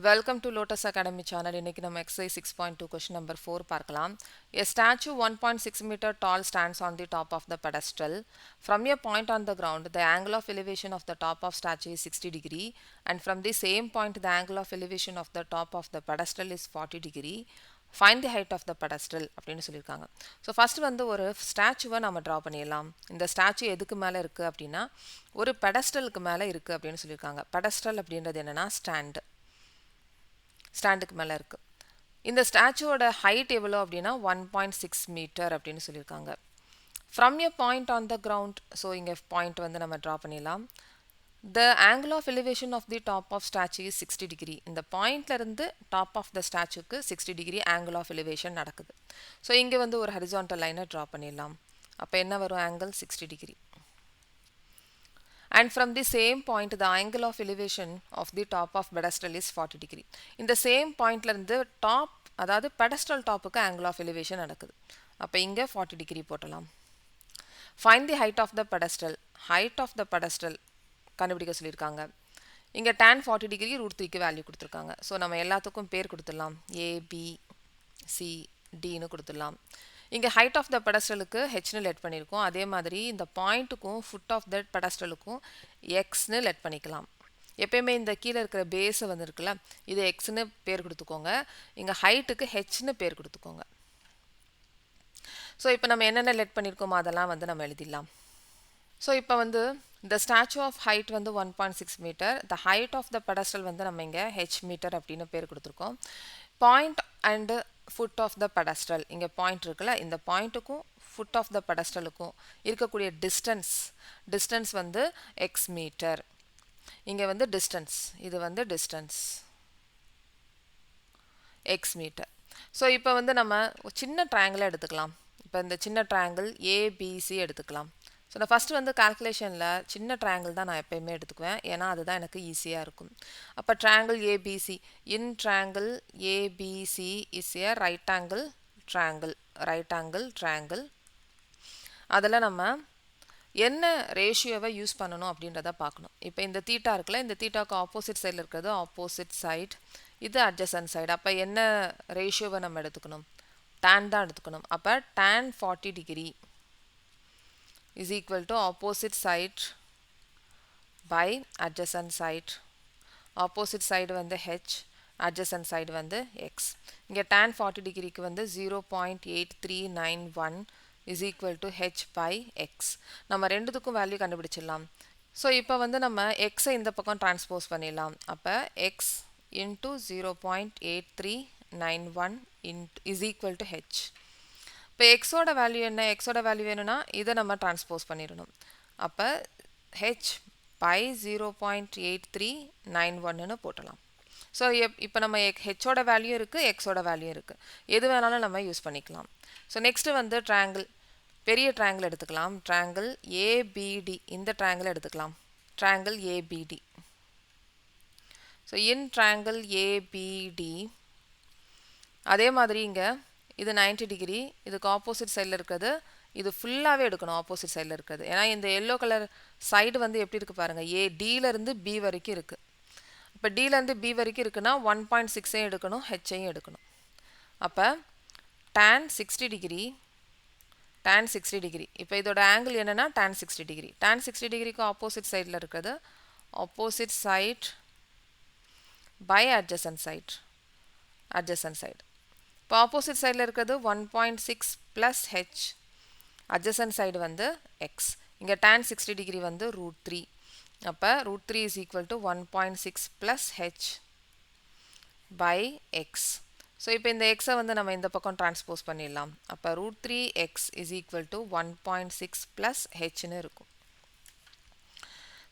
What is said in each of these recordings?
Welcome to Lotus Academy channel. இன்னைக்கு நம்ம exercise 6.2 question number 4 பார்க்கலாம். A statue 1.6 meter tall stands on the top of the pedestal. From a point on the ground, the angle of elevation of the top of statue is 60 degree and from the same point the angle of elevation of the top of the pedestal is 40 degree. Find the height of the pedestal அப்படின்னு சொல்லியிருக்காங்க. So first வந்து ஒரு ஸ்டாச்சுவை நம்ம draw பண்ணிடலாம். இந்த statue எதுக்கு மேலே இருக்குது அப்படின்னா ஒரு பெடஸ்டலுக்கு மேலே இருக்குது அப்படின்னு சொல்லியிருக்காங்க. பெடஸ்டல் அப்படின்றது என்னென்னா ஸ்டாண்டுக்கு மேலே இருக்குது. இந்த ஸ்டாச்சுவோட ஹைட் எவ்வளோ அப்படின்னா 1.6 மீட்டர் அப்படின்னு சொல்லியிருக்காங்க. From a point on the ground, so இங்கே பாயிண்ட் வந்து நம்ம ட்ரா பண்ணிடலாம். The angle of elevation of the top of statue is 60 degree. இந்த பாயிண்ட்லேருந்து டாப் ஆஃப் த ஸ்டாச்சுக்கு 60 டிகிரி ஆங்கிள் ஆஃப் எலிவேஷன் நடக்குது. ஸோ இங்கே வந்து ஒரு ஹரிசான்டல் லைனை ட்ரா பண்ணிடலாம். அப்போ என்ன வரும்? Angle 60 degree. And from the same point the angle of elevation of the top of pedestal is 40 degree. இந்த same pointல இருந்து டாப், அதாவது pedestal டாப்புக்கு angle of elevation நடக்குது. அப்போ இங்கே 40 degree போட்டலாம். Find the height of the pedestal. Height of the pedestal கண்டுபிடிக்க சொல்லியிருக்காங்க. இங்கே tan 40 degree √3க்கு வேல்யூ கொடுத்துருக்காங்க. ஸோ நம்ம எல்லாத்துக்கும் பேர் கொடுத்துடலாம். A, B, C, Dன்னு கொடுத்துடலாம். இங்கே ஹைட் ஆஃப் த பெடஸ்டலுக்கு ஹெச்னு லெட் பண்ணியிருக்கோம். அதே மாதிரி இந்த பாயிண்ட்டுக்கும் ஃபுட் ஆஃப் த பெடஸ்டலுக்கும் எக்ஸ்னு லெட் பண்ணிக்கலாம். எப்பயுமே இந்த கீழே இருக்கிற பேஸை வந்து இருக்குல்ல, இது எக்ஸ்னு பேர் கொடுத்துக்கோங்க. இங்கே ஹைட்டுக்கு ஹெச்னு பேர் கொடுத்துக்கோங்க. ஸோ இப்போ நம்ம என்னென்ன லெட் பண்ணியிருக்கோமோ அதெல்லாம் வந்து நம்ம எழுதிடலாம். ஸோ இப்போ வந்து இந்த ஸ்டாச்சு ஆஃப் ஹைட் வந்து 1.6 metre, the height of the pedestal வந்து நம்ம இங்கே ஹெச் மீட்டர் அப்படின்னு பேர் கொடுத்துருக்கோம். Point and foot of the pedestal, இங்கே பாயிண்ட் இருக்குல்ல, இந்த பாயிண்ட்டுக்கும் ஃபுட் ஆஃப் த பெடஸ்டலுக்கும் இருக்கக்கூடிய டிஸ்டன்ஸ் வந்து எக்ஸ் மீட்டர். இங்கே வந்து டிஸ்டன்ஸ், இது வந்து டிஸ்டன்ஸ் எக்ஸ் மீட்டர். ஸோ இப்போ வந்து நம்ம சின்ன ட்ரையாங்கிளை எடுத்துக்கலாம். இப்போ இந்த சின்ன ட்ரையாங்கிள் ஏபிசி எடுத்துக்கலாம். ஸோ நான் ஃபஸ்ட்டு வந்து கால்குலேஷனில் சின்ன ட்ரையாங்கிள் தான் நான் எப்போயுமே எடுத்துக்குவேன், ஏன்னா அதுதான் எனக்கு ஈஸியாக இருக்கும். அப்போ triangle ABC, in triangle ABC is a right angle triangle. அதில் நம்ம என்ன ரேஷியோவை யூஸ் பண்ணணும் அப்படின்றத பார்க்கணும். இப்போ இந்த தீட்டா இருக்குல்ல, இந்த தீட்டாவுக்கு ஆப்போசிட் சைடில் இருக்கிறது ஆப்போசிட் சைட், இது அட்ஜசன்ட் சைடு. அப்போ என்ன ரேஷியோவை நம்ம எடுத்துக்கணும்? tan தான் எடுத்துக்கணும். அப்போ tan 40 degree is equal to opposite side by adjacent side. Opposite side வந்து h, adjacent side வந்து x. இங்கே tan 40 டிகிரிக்கு வந்து 0.8391 is equal to h by x. நம்ம ரெண்டுத்துக்கும் வேல்யூ கண்டுபிடிச்சிடலாம். ஸோ இப்போ வந்து நம்ம எக்ஸை இந்த பக்கம் டிரான்ஸ்போஸ் பண்ணிடலாம். அப்போ x into 0.8391 is equal to h. இப்போ எக்ஸோட வேல்யூ என்ன? எக்ஸோட வேல்யூ வேணும்னா இதை நம்ம டிரான்ஸ்போஸ் பண்ணிடணும். அப்போ ஹெச் பை 0.8391ன்னு போட்டலாம். ஸோ இப்போ நம்ம ஹெச்சோட வேல்யூ இருக்குது, எக்ஸோட வேல்யூ இருக்குது, எது வேணாலும் நம்ம யூஸ் பண்ணிக்கலாம். ஸோ நெக்ஸ்ட்டு வந்து ட்ரையாங்கிள், பெரிய ட்ரையாங்கிள் எடுத்துக்கலாம். ட்ரையாங்கிள் ஏபிடி, இந்த ட்ரையாங்கிள் எடுத்துக்கலாம். Triangle APD. So in triangle APD அதே மாதிரி இங்கே இது 90 டிகிரி, இதுக்கு ஆப்போசிட் சைடில் இருக்கிறது, இது ஃபுல்லாகவே எடுக்கணும் ஆப்போசிட் சைடில் இருக்கிறது. ஏன்னா இந்த எல்லோ கலர் சைடு வந்து எப்படி இருக்குது பாருங்கள், டியிலேருந்து பி வரைக்கும் இருக்குது. இப்போ டியிலேருந்து பி வரைக்கும் இருக்குன்னா 1.6ஐயும் எடுக்கணும், ஹெச்சையும் எடுக்கணும். அப்போ tan 60 டிகிரி, இப்போ இதோட ஆங்கிள் என்னென்னா tan 60 டிகிரி. tan 60 டிகிரிக்கு ஆப்போசிட் சைடில் இருக்கிறது opposite side by adjacent side. இப்போ ஆப்போசிட் சைடில் இருக்கிறது 1.6 ப்ளஸ் ஹெச், அட்ஜசன்ட் சைடு வந்து எக்ஸ். இங்கே tan 60 டிகிரி வந்து √3. அப்போ √3 is equal to 1.6 plus H by X. So இப்போ இந்த எக்ஸை வந்து நம்ம இந்த பக்கம் டிரான்ஸ்போஸ் பண்ணிடலாம். அப்போ √3x is equal to 1.6 plus ஹெச்னு இருக்கும்.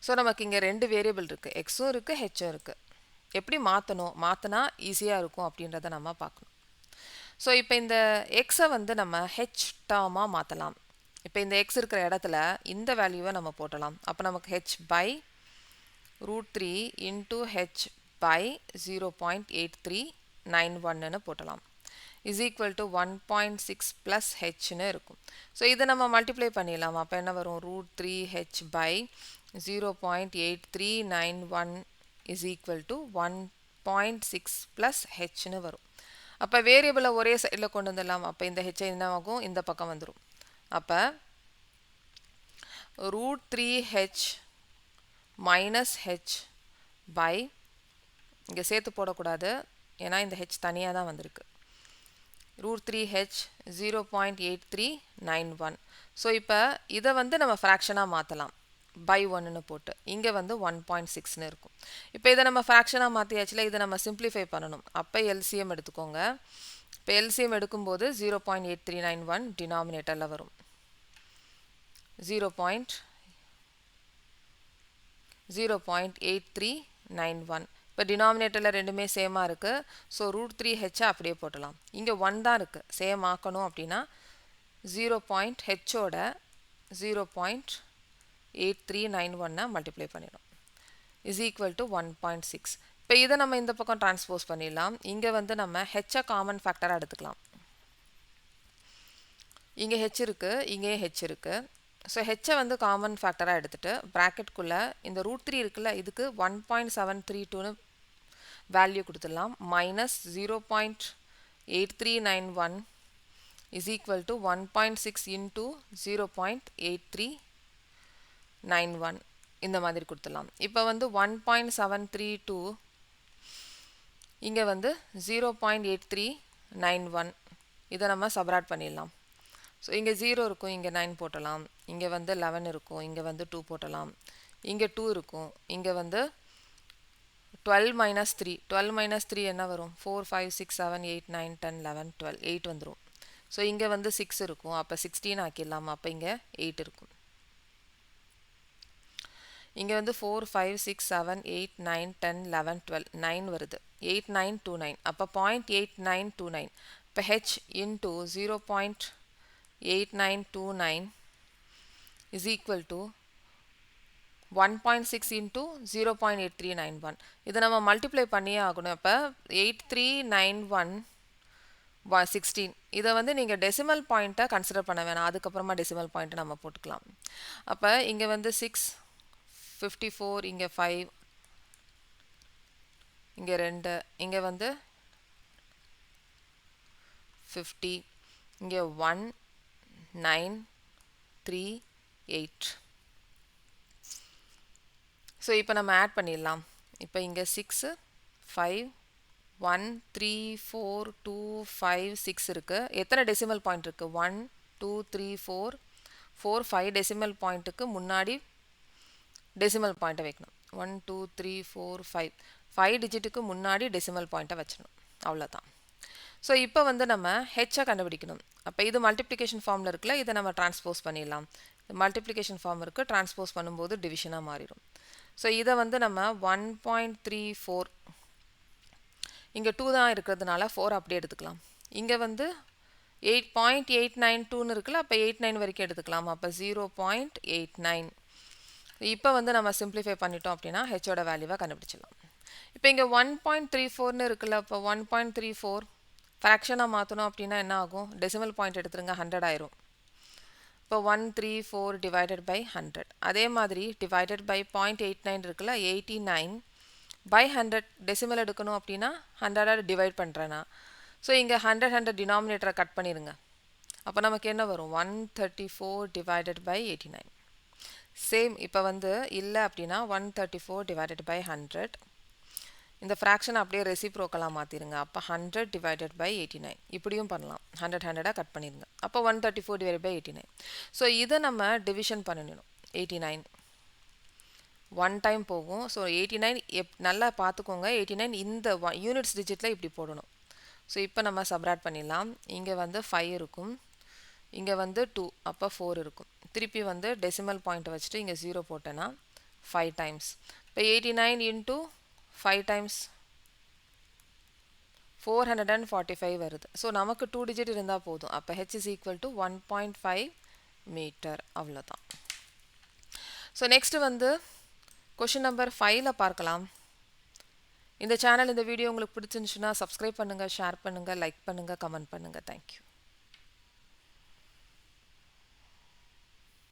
ஸோ நமக்கு இங்கே ரெண்டு வேரியபிள் இருக்குது, எக்ஸும் இருக்குது, ஹெச்சும் இருக்குது. எப்படி மாற்றினா ஈஸியாக இருக்கும் அப்படின்றத நம்ம பார்க்கணும். ஸோ இப்போ இந்த எக்ஸை வந்து நம்ம ஹெச் டேர்மாக மாற்றலாம். இப்போ இந்த எக்ஸ் இருக்கிற இடத்துல இந்த வேல்யூவை நம்ம போட்டலாம். அப்போ நமக்கு H by √3 into H by 0.8391ன்னு போட்டலாம். இஸ் ஈக்குவல் டு 1.6 ப்ளஸ் ஹெச்னு இருக்கும். ஸோ இதை நம்ம மல்டிப்ளை பண்ணிடலாம். அப்போ என்ன வரும்? √3h by 0.8391 is equal to 1 0.6 plus hன்னு வரும். அப்போ வேரியபிளை ஒரே சைடில் கொண்டு வந்துடலாம். அப்போ இந்த ஹெச் என்ன ஆகும், இந்த பக்கம் வந்துடும். அப்போ √3h minus h by, இங்கே சேர்த்து போடக்கூடாது ஏன்னா இந்த ஹெச் தனியாக தான் வந்திருக்கு. √3h 0.8391. ஸோ இப்போ இதை வந்து நம்ம ஃப்ராக்ஷனாக மாற்றலாம். by 1ன்னு போட்டு இங்கே வந்து 1.6ன்னு இருக்கும். இப்போ இதை நம்ம ஃப்ராக்ஷனாக மாற்றியாச்சுல, இதை நம்ம சிம்பிளிஃபை பண்ணணும். அப்போ எல்சிஎம் எடுத்துக்கோங்க. இப்போ எல்சிஎம் எடுக்கும்போது 0.8391 டினாமினேட்டரில் வரும். 0.8391. இப்போ டினாமினேட்டரில் ரெண்டுமே சேமாக இருக்குது. ஸோ √3h அப்படியே போட்டலாம். இங்கே 1 தான் இருக்குது. சேம் ஆக்கணும் அப்படின்னா 0.hோட 0.8391 மல்டிப்ளை பண்ணிடும். Is equal to 1.6. இப்போ இதை நம்ம இந்த பக்கம் டிரான்ஸ்போஸ் பண்ணிடலாம். இங்கே வந்து நம்ம ஹெச்சை காமன் ஃபேக்டராக எடுத்துக்கலாம். இங்கே ஹெச் இருக்குது, இங்கேயே ஹெச் இருக்குது. ஸோ ஹெச்சை வந்து காமன் ஃபேக்டராக எடுத்துகிட்டு ப்ராக்கெட்குள்ளே இந்த √3 இருக்குல்ல, இதுக்கு 1.732ன்னு வேல்யூ கொடுத்துடலாம். Minus 0.8391 is equal to 1.6 into 0.8391 இந்த மாதிரி கொடுத்துடலாம். இப்போ வந்து 1.732 இங்கே வந்து 0.8391 இதை நம்ம சப்ராக்ட் பண்ணிடலாம். ஸோ இங்கே 0 இருக்கும், இங்கே 9 போட்டலாம். இங்கே வந்து 11 இருக்கும், இங்கே வந்து 2 போட்டலாம். இங்கே 2 இருக்கும், இங்கே வந்து 12 minus 3. 12 minus 3 என்ன வரும்? 4, 5, 6, 7, 8, 9, 10, 11, 12. 8 வந்துடும். ஸோ இங்கே வந்து 6 இருக்கும், அப்போ 16 ஆக்கிடலாம். அப்போ இங்கே 8 இருக்கும். இங்கே வந்து 4, 5, 6, 7, 8, 9, 10, 11, 12. 9 வருது. 8929. அப்போ 0.8929. இப்போ h into 0.8929 is equal to 1.6 into 0.8391. இதை நம்ம மல்டிப்ளை பண்ணியே ஆகணும். அப்போ 8391 16. இதை வந்து நீங்கள் டெசிமல் பாயிண்ட்டை கன்சிடர் பண்ண வேணாம், அதுக்கப்புறமா டெசிமல் பாயிண்ட்டை நம்ம போட்டுக்கலாம். அப்போ இங்கே வந்து 6, 54, இங்கே 5, இங்கே 2, இங்கே வந்து 50, இங்கே 1, 9, 3, 8. ஸோ இப்போ நம்ம ஆட் பண்ணிடலாம். இப்போ இங்கே 6, 5, 1, 3, 4, 2, 5, 6 இருக்குது. எத்தனை டெசிமல் பாயிண்ட் இருக்குது? 1, 2, 3, 4, 4, 5 டெசிமல் பாயிண்ட்டுக்கு முன்னாடி டெசிமல் பாயிண்ட்டை வைக்கணும். 1, 2, 3, 4, 5 5 டிஜிட்டுக்கு முன்னாடி டெசிமல் பாயிண்ட்டை வச்சிடணும். அவ்வளோதான். ஸோ இப்போ வந்து நம்ம ஹெச்சை கண்டுபிடிக்கணும். அப்போ இது மல்டிப்ளிகேஷன் ஃபார்மில் இருக்குல்ல, இதை நம்ம டிரான்ஸ்போஸ் பண்ணிடலாம். மல்டிப்ளிகேஷன் ஃபார்ம் இருக்குது, டிரான்ஸ்போஸ் பண்ணும்போது டிவிஷனாக மாறிடும். ஸோ இதை வந்து நம்ம 1.34, இங்கே 2 தான் இருக்கிறதுனால 4 அப்படியே எடுத்துக்கலாம். இங்கே வந்து 8.892ன்னு இருக்குல்ல, அப்போ 89 வரைக்கும் எடுத்துக்கலாம். அப்போ 0.89. இப்போ வந்து நம்ம சிம்பிளிஃபை பண்ணிட்டோம் அப்படின்னா ஹெச்சோட வேல்யூவை கண்டுபிடிச்சிடலாம். இப்போ இங்கே 1.34ன்னு இருக்குல்ல, அப்போ 1.34 ஃப்ராக்ஷனாக மாற்றணும் அப்படின்னா என்ன ஆகும்? டெசிமல் பாயிண்ட் எடுத்துருங்க, 100 ஆயிரும். இப்போ 134 டிவைடட் பை 100. அதே மாதிரி டிவைடட் பை 0.89 இருக்குல்ல, 89 பை 100 டெசிமல் எடுக்கணும் அப்படின்னா 100 டிவைட் பண்ணுறேன்னா. ஸோ இங்கே 100 டினாமினேட்டரை கட் பண்ணிடுங்க. அப்போ நமக்கு என்ன வரும்? 134 டிவைடட் பை 89. சேம் இப்போ வந்து இல்லை அப்படின்னா 134 டிவைடட் பை 100. இந்த ஃப்ராக்ஷன் அப்படியே ரெசிப்ரோக்கலாக மாற்றிடுங்க. அப்போ 100 டிவைடட் பை 89 இப்படியும் பண்ணலாம். 100 கட் பண்ணிடுங்க. அப்போ 134 டிவைடட் பை 89. ஸோ இதை நம்ம டிவிஷன் பண்ணிடணும். 89 1 டைம் போகும். ஸோ 89 நல்லா பார்த்துக்கோங்க. 89 இந்த யூனிட்ஸ் டிஜிட்டில் இப்படி போடணும். ஸோ இப்போ நம்ம சப்ராக்ட் பண்ணிடலாம். இங்கே வந்து 5 இருக்கும், இங்கே வந்து 2, அப்போ 4 இருக்கும். திருப்பி வந்து டெசிமல் பாயிண்ட்டை வச்சுட்டு இங்கே 0 போட்டேன்னா 5 டைம்ஸ். இப்போ 89 இன்டூ 5 டைம்ஸ் 445 வருது. ஸோ நமக்கு 2 டிஜிட் இருந்தால் போதும். அப்போ H is equal to 1.5 metre. அவ்வளோதான். ஸோ நெக்ஸ்ட் வந்து கொஷின் நம்பர் 5ல் பார்க்கலாம். இந்த சேனல், இந்த வீடியோ உங்களுக்கு பிடிச்சிருந்துச்சுன்னா சப்ஸ்கிரைப் பண்ணுங்கள், ஷேர் பண்ணுங்கள், லைக் பண்ணுங்கள், கமெண்ட் பண்ணுங்கள். தேங்க்யூ.